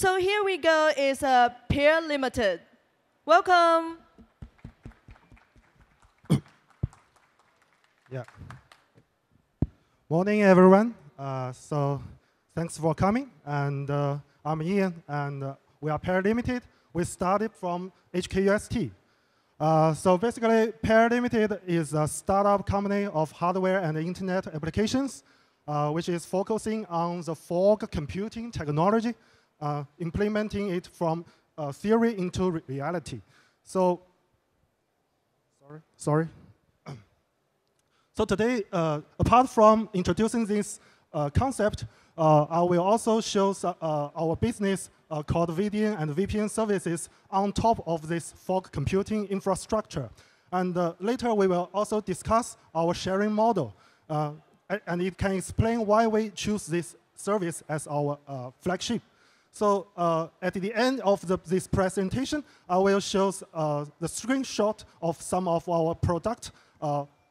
So here we go is Pear Limited. Welcome. Yeah. Morning, everyone. So thanks for coming. And I'm Ian, and we are Pear Limited. We started from HKUST. So basically, Pear Limited is a startup company of hardware and internet applications, which is focusing on the fog computing technology, implementing it from theory into reality. So, sorry. So today, apart from introducing this concept, I will also show our business called VDN and VPN services on top of this fog computing infrastructure. And later, we will also discuss our sharing model. And it can explain why we choose this service as our flagship. So at the end of this presentation, I will show the screenshot of some of our products,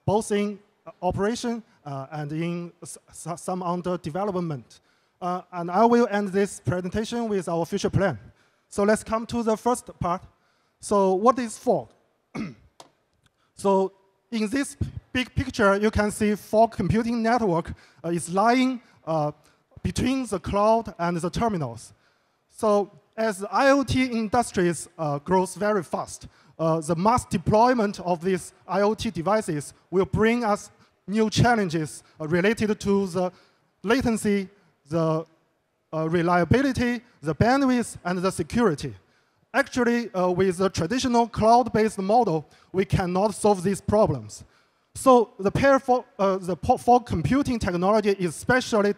both in operation and in some under development. And I will end this presentation with our future plan. So let's come to the first part. So what is fog? So in this big picture, you can see fog computing network is lying between the cloud and the terminals. So as the IoT industries grows very fast, the mass deployment of these IoT devices will bring us new challenges related to the latency, the reliability, the bandwidth, and the security. Actually, with the traditional cloud-based model, we cannot solve these problems. So the fog computing technology is specially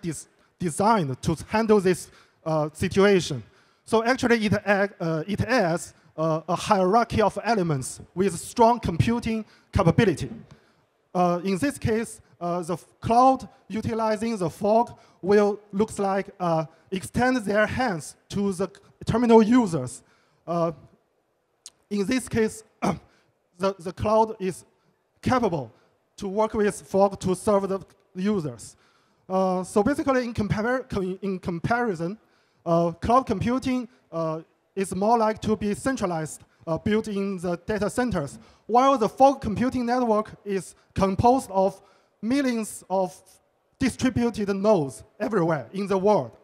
designed to handle this situation. So actually, it adds a hierarchy of elements with strong computing capability. In this case, the cloud utilizing the fog will looks like extend their hands to the terminal users. In this case, the cloud is capable to work with fog to serve the users. So basically, in comparison, cloud computing is more like to be centralized, built in the data centers, while the fog computing network is composed of millions of distributed nodes everywhere in the world.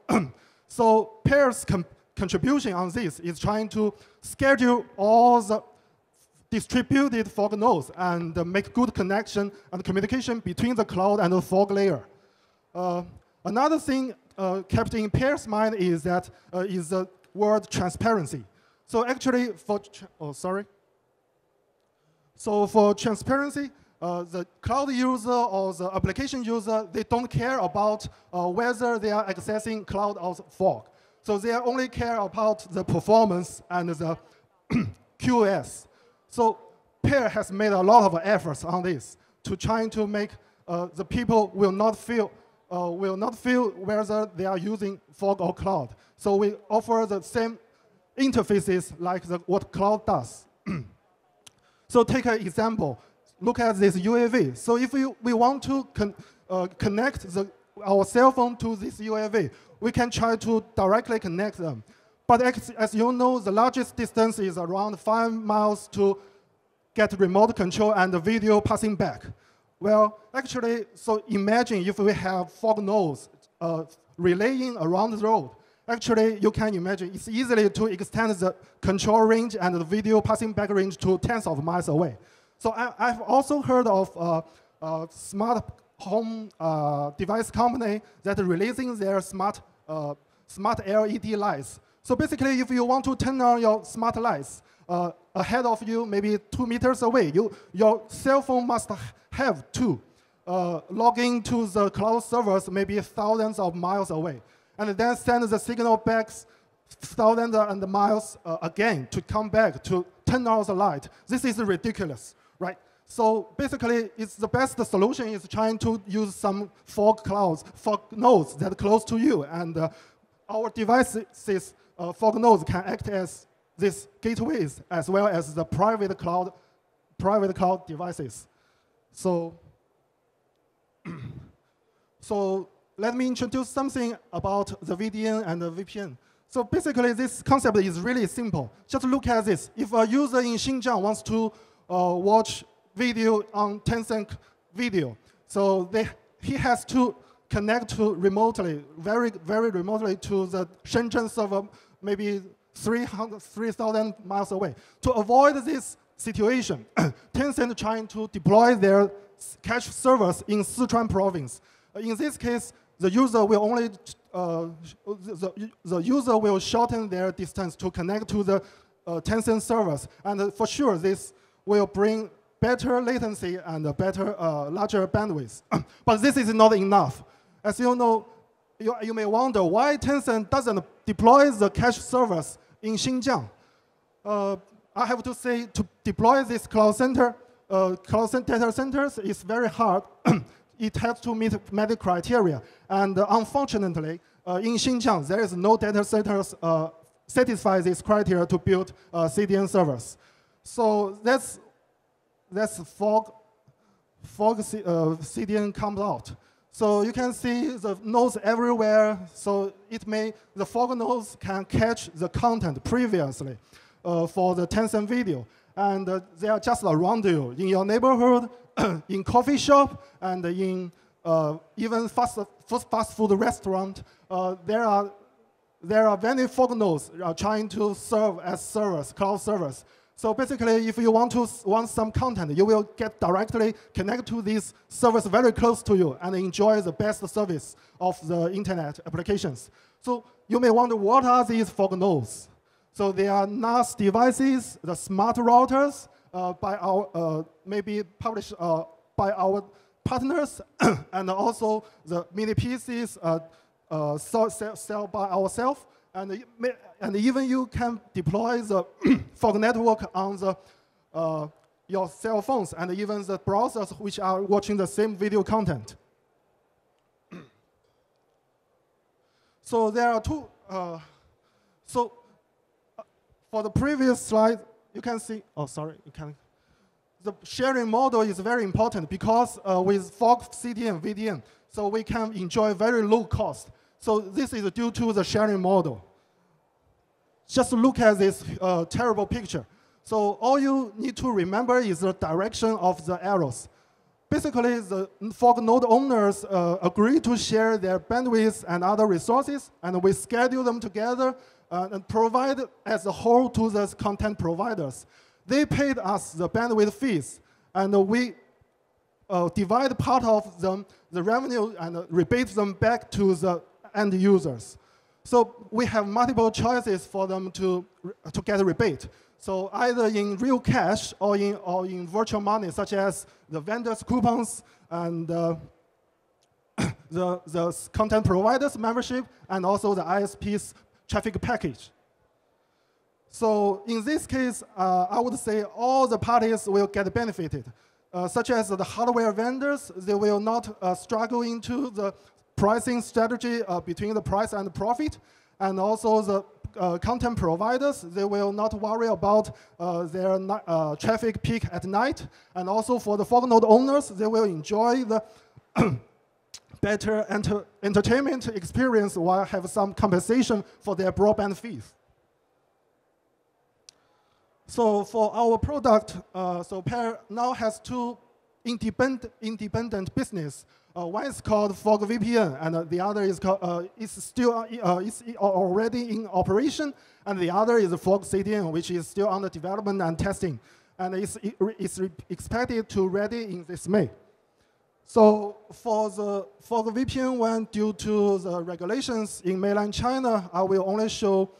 So Pear's contribution on this is trying to schedule all the distributed fog nodes and make good connection and communication between the cloud and the fog layer. Another thing kept in Pear's mind is that is the word transparency. So actually, for transparency, the cloud user or the application user, they don't care about whether they are accessing cloud or fog. So they only care about the performance and the QoS. So Pear has made a lot of efforts on this to trying to make the people will not feel whether they are using fog or cloud. So we offer the same interfaces like what cloud does. So take an example. Look at this UAV. So if we want to connect our cell phone to this UAV, we can try to directly connect them. But as you know, the largest distance is around 5 miles to get remote control and the video passing back. Well, actually, so imagine if we have fog nodes relaying around the road. Actually, you can imagine it's easily to extend the control range and the video passing back range to tens of miles away. So I've also heard of a smart home device company that are releasing their smart LED lights. So basically, if you want to turn on your smart lights ahead of you, maybe 2 meters away, your cell phone must have to log into the cloud servers maybe thousands of miles away, and then send the signal back thousands of miles again to come back to turn on the light. This is ridiculous, right? So basically, it's the best solution is trying to use some fog nodes that are close to you, and our devices, fog nodes can act as these gateways as well as the private cloud devices. So let me introduce something about the VDN and the VPN. So basically, this concept is really simple. Just look at this. If a user in Xinjiang wants to watch video on Tencent Video, so he has to connect to remotely, very, very remotely to the Shenzhen server, maybe 3,000 miles away. To avoid this situation, Tencent trying to deploy their cache servers in Sichuan province. In this case, the user will only the user will shorten their distance to connect to the Tencent servers, and for sure this will bring better latency and better larger bandwidth. But this is not enough. As you know, you may wonder why Tencent doesn't deploy the cache servers in Xinjiang. I have to say, to deploy this cloud data centers is very hard. It has to meet many criteria. And unfortunately, in Xinjiang, there is no data centers satisfy this criteria to build CDN servers. So that's fog CDN comes out. So you can see the nodes everywhere. So the fog nodes can catch the content previously for the Tencent video. And they are just around you in your neighborhood, in coffee shop, and in even fast food restaurant. There are many fog nodes trying to serve as servers, cloud servers. So basically, if you want some content, you will get directly connect to these servers very close to you and enjoy the best service of the internet applications. So you may wonder, what are these fog nodes? So they are NAS devices, the smart routers, by our maybe published by our partners, and also the mini PCs sold by ourselves. And even you can deploy the fog network on your cell phones and even the browsers which are watching the same video content. So there are two. For the previous slide, you can see. Oh, sorry, you can. The sharing model is very important because with fog CDN, VDN, so we can enjoy very low cost. So this is due to the sharing model. Just look at this terrible picture. So all you need to remember is the direction of the arrows. Basically, the fog node owners agree to share their bandwidth and other resources, and we schedule them together and provide as a whole to the content providers. They paid us the bandwidth fees, and we divide part of them, the revenue, and rebate them back to the end users. So we have multiple choices for them to get a rebate. So either in real cash or in virtual money, such as the vendors' coupons and the content providers' membership, and also the ISP's traffic package. So in this case, I would say all the parties will get benefited, such as the hardware vendors. They will not struggle into the pricing strategy between the price and the profit, and also the content providers, they will not worry about their traffic peak at night, and also for the fog node owners, they will enjoy the better entertainment experience while have some compensation for their broadband fees. So for our product, so Pear now has two independent business. One is called Fog VPN, and the other is called, is already in operation, and the other is Fog CDN, which is still under development and testing, and it's expected to ready in this May. So for the Fog VPN one, due to the regulations in mainland China, I will only show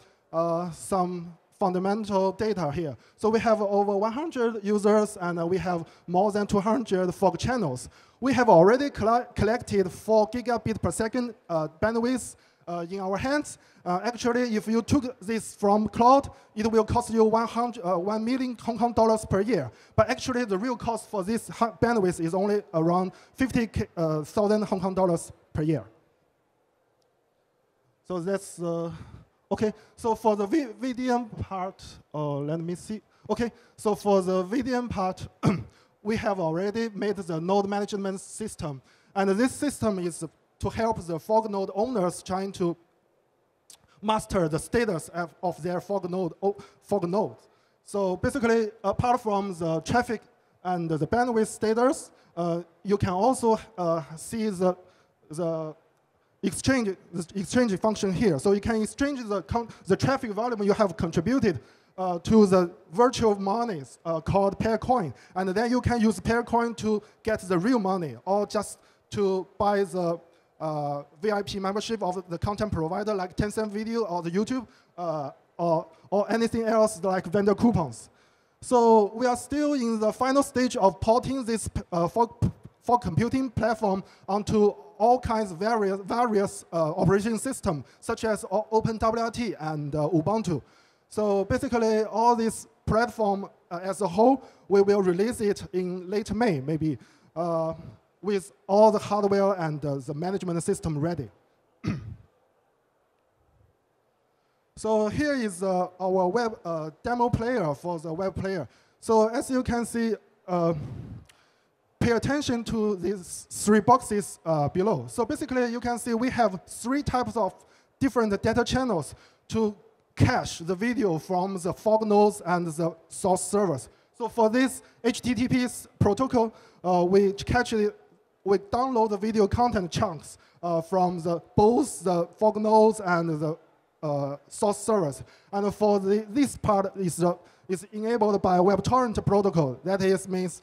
some fundamental data here. So we have over 100 users, and we have more than 200 fog channels. We have already collected 4 gigabit per second bandwidth in our hands. Actually, if you took this from cloud, it will cost you 1 million Hong Kong dollars per year. But actually, the real cost for this bandwidth is only around 50,000 Hong Kong dollars per year. So that's okay. So for the VDM part, let me see. Okay, so for the VDM part, we have already made the node management system. And this system is to help the fog node owners trying to master the status of their fog nodes. So basically, apart from the traffic and the bandwidth status, you can also see the exchange function here. So you can exchange the traffic volume you have contributed to the virtual monies called Pear coin. And then you can use Pear coin to get the real money, or just to buy the VIP membership of the content provider like Tencent Video or the YouTube, or anything else like vendor coupons. So we are still in the final stage of porting this fog computing platform onto all kinds of various operating systems, such as OpenWRT and Ubuntu. So basically, all this platform as a whole, we will release it in late May, maybe, with all the hardware and the management system ready. So here is our web demo player for the web player. So as you can see, pay attention to these 3 boxes below. So basically, you can see we have 3 types of different data channels to cache the video from the fog nodes and the source servers. So for this HTTP protocol, we download the video content chunks from both the fog nodes and the source servers. And for this part is enabled by WebTorrent protocol. That means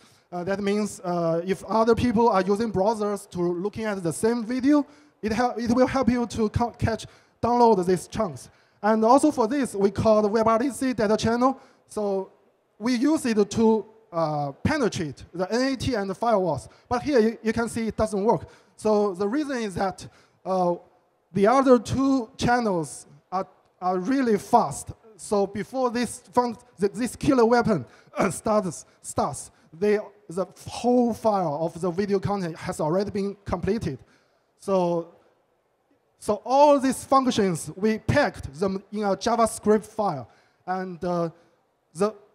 if other people are using browsers to looking at the same video, it will help you to download these chunks. And also for this, we call the WebRTC data channel. So we use it to penetrate the NAT and the firewalls. But here you can see it doesn't work. So the reason is that the other 2 channels are really fast. So before this killer weapon starts, the whole file of the video content has already been completed. So all these functions, we packed them in a JavaScript file. And the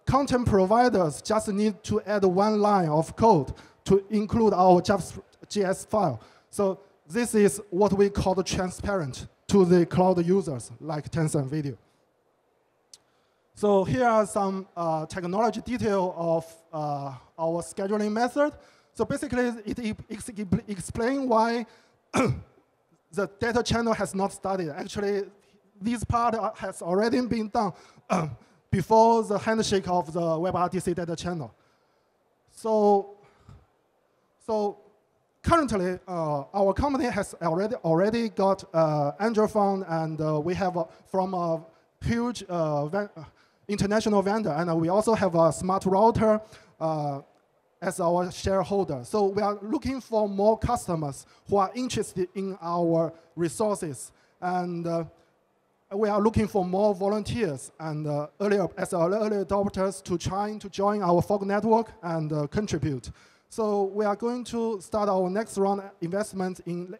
content providers just need to add 1 line of code to include our JS file. So this is what we call the transparent to the cloud users, like Tencent Video. So here are some technology detail of our scheduling method. So basically, it explains why the data channel has not started. Actually, this part has already been done before the handshake of the WebRTC data channel. So currently, our company has already got angel fund, and we have from a huge international vendor, and we also have a smart router as our shareholder. So we are looking for more customers who are interested in our resources, and we are looking for more volunteers and early adopters to try to join our fog network and contribute. So we are going to start our next round investment in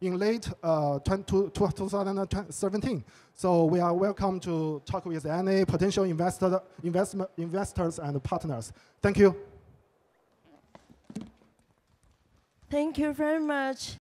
late 2017. So we are welcome to talk with any potential investors and partners. Thank you. Thank you very much.